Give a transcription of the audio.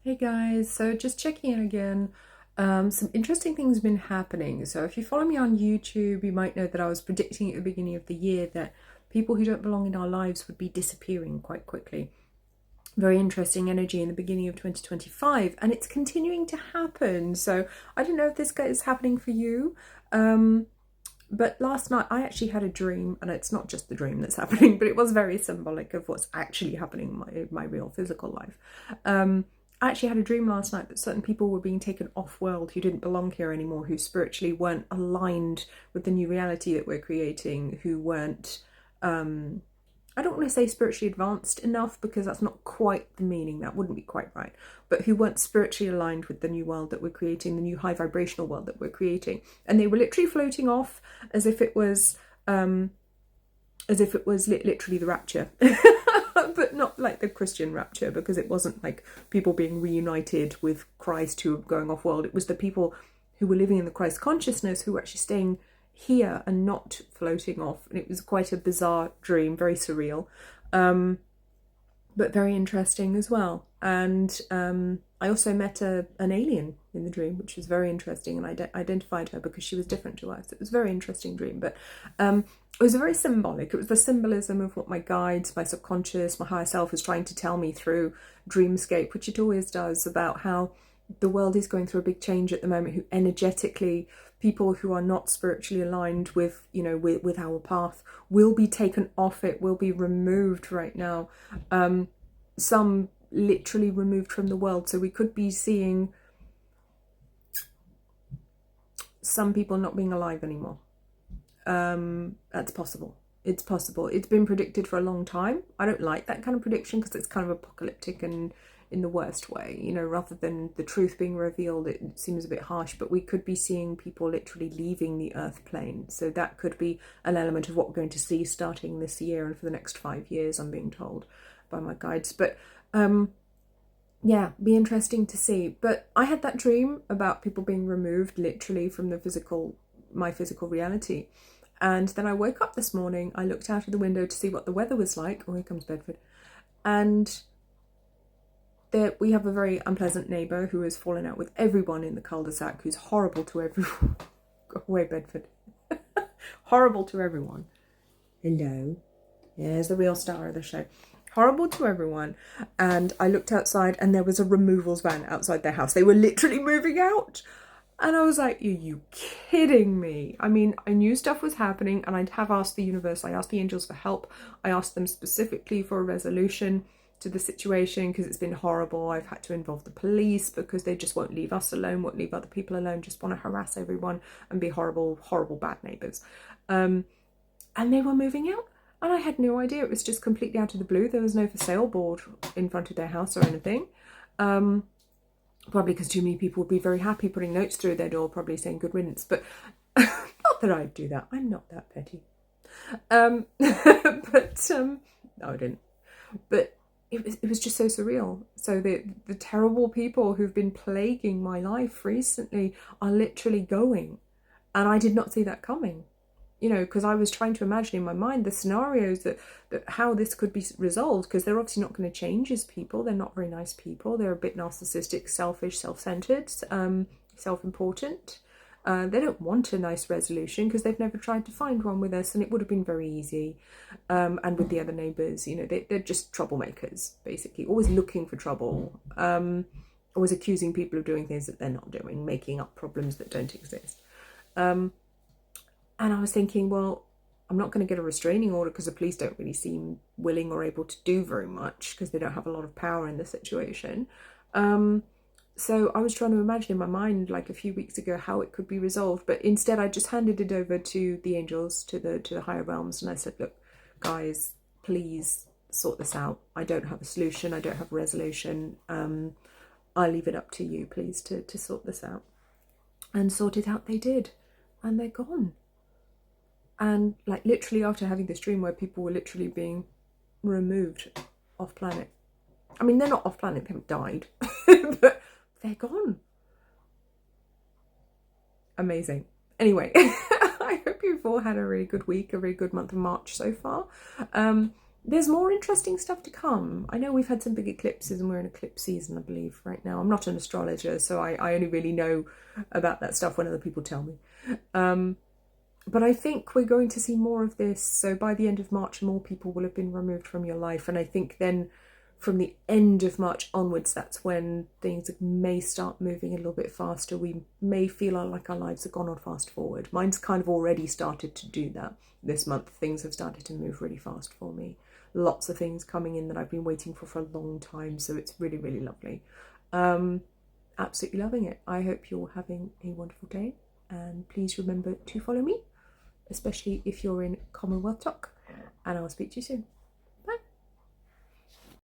Hey guys, so just checking in again. Some interesting things have been happening. So if you follow me on YouTube, you might know that I was predicting at the beginning of the year that people who don't belong in our lives would be disappearing quite quickly. Very interesting energy in the beginning of 2025, and it's continuing to happen. So I don't know if this is happening for you. But last night I actually had a dream, and it's not just the dream that's happening, but it was very symbolic of what's actually happening in my real physical life. I actually had a dream last night that certain people were being taken off world who didn't belong here anymore, who spiritually weren't aligned with the new reality that we're creating, who weren't I don't want to say spiritually advanced enough because that's not quite the meaning, that wouldn't be quite right, but who weren't spiritually aligned with the new world that we're creating, the new high vibrational world that we're creating. And they were literally floating off as if it was literally the rapture. But not like the Christian rapture, because it wasn't like people being reunited with Christ who were going off world. It was the people who were living in the Christ consciousness who were actually staying here and not floating off. And it was quite a bizarre dream, very surreal, but very interesting as well. And I also met an alien in the dream, which was very interesting, and I identified her because she was different to us. It was a very interesting dream, but it was very symbolic. It was the symbolism of what my guides, my subconscious, my higher self is trying to tell me through dreamscape, which it always does, about how the world is going through a big change at the moment, who energetically people who are not spiritually aligned with, with our path will be taken off it, will be removed right now. Some literally removed from the world. So we could be seeing some people not being alive anymore. That's possible. It's possible. It's been predicted for a long time. I don't like that kind of prediction because it's kind of apocalyptic and in the worst way, rather than the truth being revealed, it seems a bit harsh, but we could be seeing people literally leaving the earth plane. So that could be an element of what we're going to see starting this year and for the next 5 years, I'm being told by my guides. But yeah, be interesting to see. But I had that dream about people being removed literally from my physical reality. And then I woke up this morning, I looked out of the window to see what the weather was like. Oh, here comes Bedford. And we have a very unpleasant neighbour who has fallen out with everyone in the cul-de-sac, who's horrible to everyone. Go away, Bedford. Horrible to everyone. Hello. There's the real star of the show. Horrible to everyone. And I looked outside and there was a removals van outside their house. They were literally moving out. And I was like, are you kidding me? I mean, I knew stuff was happening, and I'd have asked the universe, I asked the angels for help. I asked them specifically for a resolution to the situation because it's been horrible. I've had to involve the police because they just won't leave us alone, won't leave other people alone, just want to harass everyone and be horrible, horrible, bad neighbours. And they were moving out. And I had no idea. It was just completely out of the blue. There was no for sale board in front of their house or anything. Probably because too many people would be very happy putting notes through their door, probably saying good riddance. But not that I'd do that. I'm not that petty. No, I didn't. But it was just so surreal. So the terrible people who've been plaguing my life recently are literally going. And I did not see that coming. Because I was trying to imagine in my mind the scenarios that how this could be resolved, because they're obviously not going to change as people. They're not very nice people. They're a bit narcissistic, selfish, self-centered, self-important. They don't want a nice resolution because they've never tried to find one with us, and it would have been very easy. And with the other neighbours, they're just troublemakers, basically, always looking for trouble, always accusing people of doing things that they're not doing, making up problems that don't exist. And I was thinking, well, I'm not going to get a restraining order because the police don't really seem willing or able to do very much because they don't have a lot of power in the situation. So I was trying to imagine in my mind, like a few weeks ago, how it could be resolved. But instead, I just handed it over to the angels, to the higher realms. And I said, look, guys, please sort this out. I don't have a solution. I don't have a resolution. I'll leave it up to you, please, to sort this out. And sort it out they did. And they're gone. And like literally after having this dream where people were literally being removed off planet. I mean, they're not off planet, they haven't died, but they're gone. Amazing. Anyway, I hope you've all had a really good week, a really good month of March so far. there's more interesting stuff to come. I know we've had some big eclipses and we're in eclipse season, I believe, right now. I'm not an astrologer, so I only really know about that stuff when other people tell me. But I think we're going to see more of this. So by the end of March, more people will have been removed from your life. And I think then from the end of March onwards, that's when things may start moving a little bit faster. We may feel like our lives have gone on fast forward. Mine's kind of already started to do that this month. Things have started to move really fast for me. Lots of things coming in that I've been waiting for a long time. So it's really, really lovely. Absolutely loving it. I hope you're having a wonderful day. And please remember to follow me, especially if you're in Commonwealth Talk. And I'll speak to you soon.